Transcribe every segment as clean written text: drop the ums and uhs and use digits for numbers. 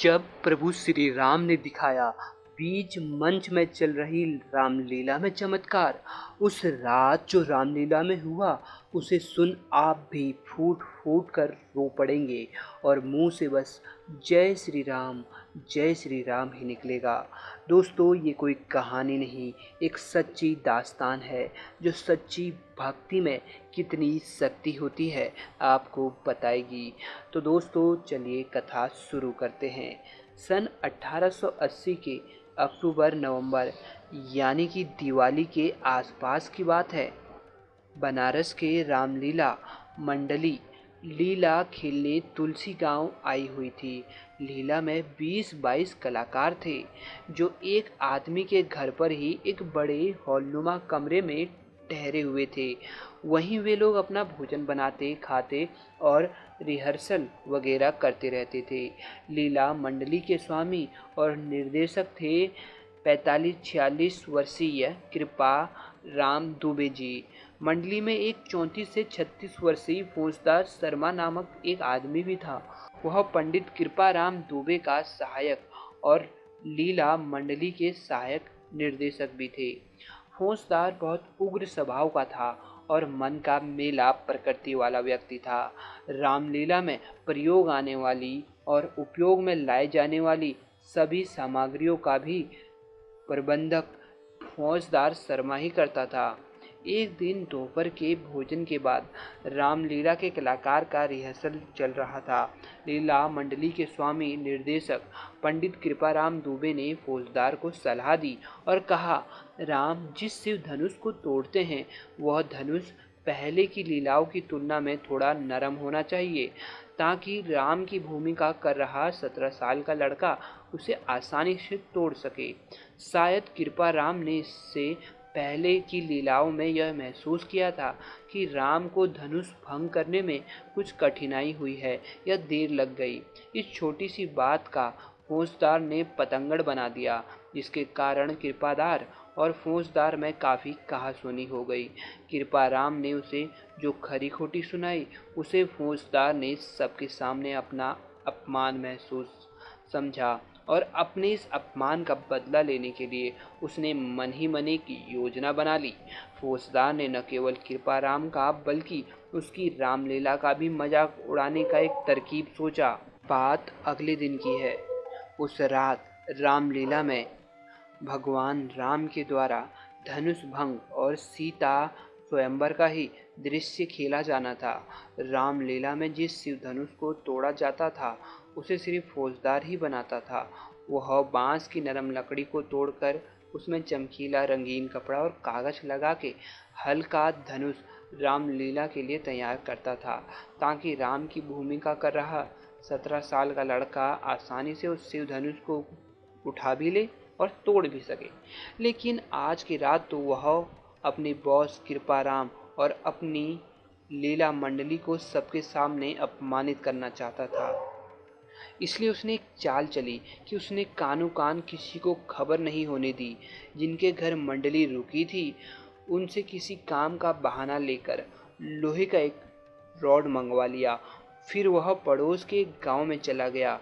जब प्रभु श्री राम ने दिखाया बीच मंच में चल रही रामलीला में चमत्कार, उस रात जो रामलीला में हुआ उसे सुन आप भी फूट फूट कर रो पड़ेंगे और मुंह से बस जय श्री राम ही निकलेगा। दोस्तों, ये कोई कहानी नहीं, एक सच्ची दास्तान है जो सच्ची भक्ति में कितनी शक्ति होती है आपको बताएगी। तो दोस्तों, चलिए कथा शुरू करते हैं। सन 1880 के अक्टूबर-नवंबर यानी कि दिवाली के आसपास की बात है। बनारस के रामलीला मंडली लीला खेलने तुलसी गांव आई हुई थी। लीला में 20-22 कलाकार थे जो एक आदमी के घर पर ही एक बड़े हॉलनुमा कमरे में ठहरे हुए थे। वहीं वे लोग अपना भोजन बनाते, खाते और रिहर्सल वगैरह करते रहते थे। लीला मंडली के स्वामी और निर्देशक थे 45-46 वर्षीय कृपा राम दुबे जी। मंडली में एक 34 से 36 वर्षीय फौजदार शर्मा नामक एक आदमी भी था। वह पंडित कृपा राम दुबे का सहायक और लीला मंडली के सहायक निर्देशक भी थे। फौजदार बहुत उग्र स्वभाव का था और मन का मेला प्रकृति वाला व्यक्ति था। रामलीला में प्रयोग आने वाली और उपयोग में लाई जाने वाली सभी सामग्रियों का भी प्रबंधक फौजदार शर्मा ही करता था। एक दिन दोपहर के भोजन के बाद रामलीला के कलाकार का रिहर्सल चल रहा था। लीला मंडली के स्वामी निर्देशक पंडित कृपाराम दुबे ने फौजदार को सलाह दी और कहा, राम जिस शिव धनुष को तोड़ते हैं वह धनुष पहले की लीलाओं की तुलना में थोड़ा नरम होना चाहिए ताकि राम की भूमिका कर रहा 17 साल का लड़का उसे आसानी से तोड़ सके। शायद कृपा राम ने इससे पहले की लीलाओं में यह महसूस किया था कि राम को धनुष भंग करने में कुछ कठिनाई हुई है या देर लग गई। इस छोटी सी बात का फौजदार ने पतंगड़ बना दिया, जिसके कारण कृपादार और फौजदार में काफ़ी कहासुनी हो गई। कृपा राम ने उसे जो खरी खोटी सुनाई उसे फौजदार ने सबके सामने अपना अपमान महसूस समझा और अपने इस अपमान का बदला लेने के लिए उसने मन ही मन एक योजना बना ली। फौजदार ने न केवल कृपा राम का बल्कि उसकी रामलीला का भी मजाक उड़ाने का एक तरकीब सोचा। बात अगले दिन की है। उस रात रामलीला में भगवान राम के द्वारा धनुष भंग और सीता स्वयंवर का ही दृश्य खेला जाना था। रामलीला में जिस शिव धनुष को तोड़ा जाता था उसे सिर्फ फौजदार ही बनाता था। वह बांस की नरम लकड़ी को तोड़कर उसमें चमकीला रंगीन कपड़ा और कागज लगा के हल्का धनुष रामलीला के लिए तैयार करता था ताकि राम की भूमिका कर रहा 17 साल का लड़का आसानी से उस शिव धनुष को उठा भी ले और तोड़ भी सके। लेकिन आज की रात तो वह अपने बॉस कृपाराम और अपनी लीला मंडली को सबके सामने अपमानित करना चाहता था। इसलिए उसने एक चाल चली कि उसने कानो कान किसी को खबर नहीं होने दी। जिनके घर मंडली रुकी थी उनसे किसी काम का बहाना लेकर लोहे का एक रॉड मंगवा लिया। फिर वह पड़ोस के एक गांव में चला गया।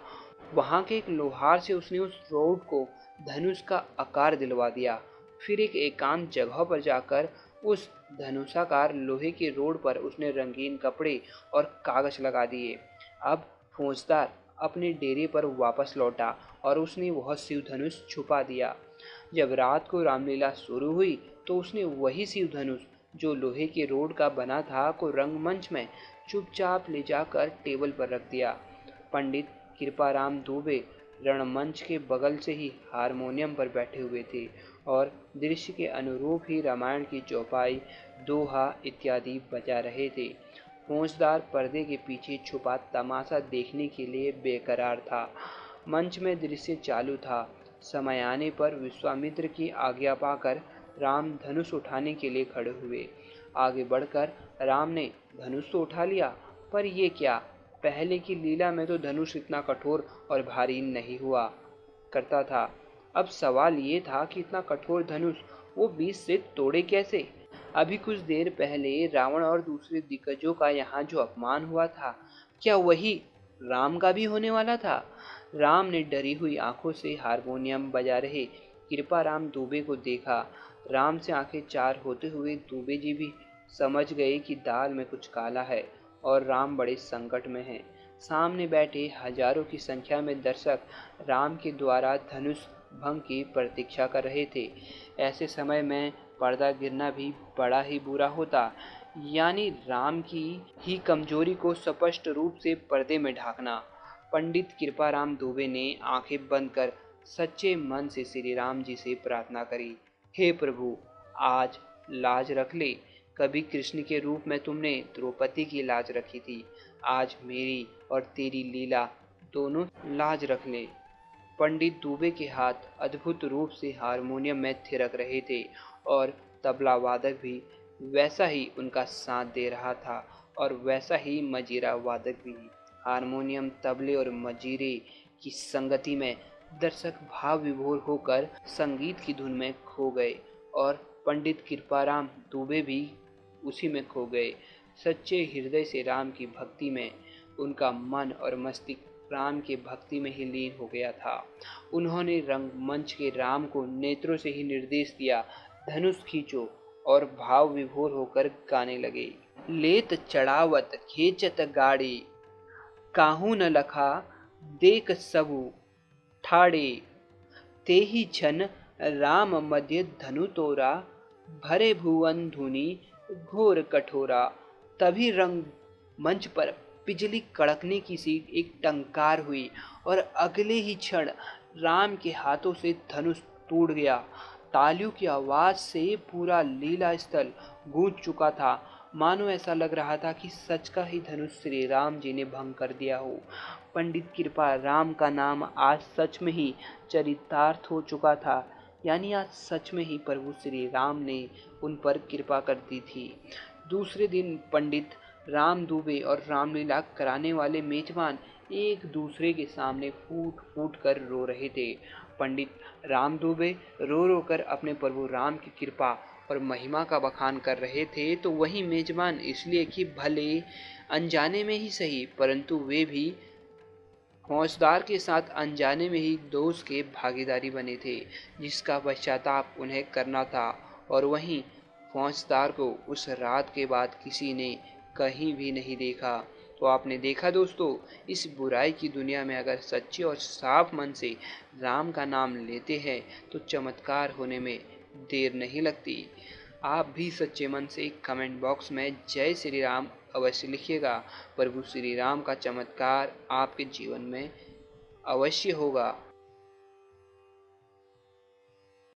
वहां के एक लोहार से उसने उस रॉड को धनुष का आकार दिलवा दिया। फिर एक एकांत जगह पर जाकर उस धनुषाकार लोहे के रोड पर उसने रंगीन कपड़े और कागज लगा दिए। अब फौजदार अपने डेरे पर वापस लौटा और उसने वह शिव धनुष छुपा दिया। जब रात को रामलीला शुरू हुई तो उसने वही शिव धनुष जो लोहे के रोड का बना था को रंगमंच में चुपचाप ले जाकर टेबल पर रख दिया। पंडित कृपाराम दुबे रणमंच के बगल से ही हारमोनियम पर बैठे हुए थे और दृश्य के अनुरूप ही रामायण की चौपाई, दोहा इत्यादि बजा रहे थे। फौजदार पर्दे के पीछे छुपा तमाशा देखने के लिए बेकरार था। मंच में दृश्य चालू था। समय आने पर विश्वामित्र की आज्ञा पाकर राम धनुष उठाने के लिए खड़े हुए। आगे बढ़कर राम ने धनुष तो उठा लिया, पर ये क्या, पहले की लीला में तो धनुष इतना कठोर और भारी नहीं हुआ करता था। अब सवाल ये था कि इतना कठोर धनुष वो बीच से तोड़े कैसे। अभी कुछ देर पहले रावण और दूसरे दिग्गजों का यहाँ जो अपमान हुआ था, क्या वही राम का भी होने वाला था? राम ने डरी हुई आंखों से हारमोनियम बजा रहे कृपाराम दुबे को देखा। राम से आंखें चार होते हुए दुबे जी भी समझ गए कि दाल में कुछ काला है और राम बड़े संकट में हैं। सामने बैठे हजारों की संख्या में दर्शक राम के द्वारा धनुष भंग की प्रतीक्षा कर रहे थे। ऐसे समय में पर्दा गिरना भी बड़ा ही बुरा होता, यानी राम की ही कमजोरी को स्पष्ट रूप से पर्दे में ढांकना। पंडित कृपाराम दुबे ने आंखें बंद कर सच्चे मन से श्री राम जी से प्रार्थना करी। हे प्रभु, आज लाज रख ले। कभी कृष्ण के रूप में तुमने द्रौपदी की लाज रखी थी, आज मेरी और तेरी लीला दोनों लाज रख ले। पंडित दुबे के हाथ अद्भुत रूप से हारमोनियम में थिरक रहे थे और तबला वादक भी वैसा ही उनका साथ दे रहा था और वैसा ही मजीरा वादक भी। हारमोनियम, तबले और मजीरे की संगति में दर्शक भाव विभोर होकर संगीत की धुन में खो गए और पंडित कृपाराम दुबे भी उसी में खो गए। सच्चे हृदय से राम की भक्ति में उनका मन और मस्तिष्क राम के भक्ति में ही लीन हो गया था। उन्होंने रंगमंच के राम को नेत्रों से ही निर्देश दिया, धनुष खींचो, और भाव विभोर होकर गाने लगे। लेत चढ़ावत खींचत गाड़ी, काहू न लखा देख सबु ठाड़े। तेहि छन राम मध्य धनु तोरा, भरे भुवन धुनि घोर कठोरा। तभी रंग मंच पर बिजली कड़कने की सी एक टंकार हुई और अगले ही क्षण राम के हाथों से धनुष टूट गया। तालियों की आवाज से पूरा लीला स्थल गूंज चुका था। मानो ऐसा लग रहा था कि सच का ही धनुष श्री राम जी ने भंग कर दिया हो। पंडित कृपा राम का नाम आज सच में ही चरितार्थ हो चुका था, यानी आज सच में ही प्रभु श्री राम ने उन पर कृपा कर दी थी। दूसरे दिन पंडित राम दुबे और रामलीला कराने वाले मेजबान एक दूसरे के सामने फूट फूट कर रो रहे थे। पंडित राम दुबे रो रो कर अपने प्रभु राम की कृपा और महिमा का बखान कर रहे थे, तो वही मेजबान इसलिए कि भले अनजाने में ही सही, परंतु वे भी फौजदार के साथ अनजाने में ही दोष के भागीदारी बने थे, जिसका पश्चाताप उन्हें करना था। और वहीं फौजदार को उस रात के बाद किसी ने कहीं भी नहीं देखा। तो आपने देखा दोस्तों, इस बुराई की दुनिया में अगर सच्चे और साफ मन से राम का नाम लेते हैं तो चमत्कार होने में देर नहीं लगती। आप भी सच्चे मन से कमेंट बॉक्स में जय श्री राम अवश्य लिखिएगा। प्रभु श्री राम का चमत्कार आपके जीवन में अवश्य होगा।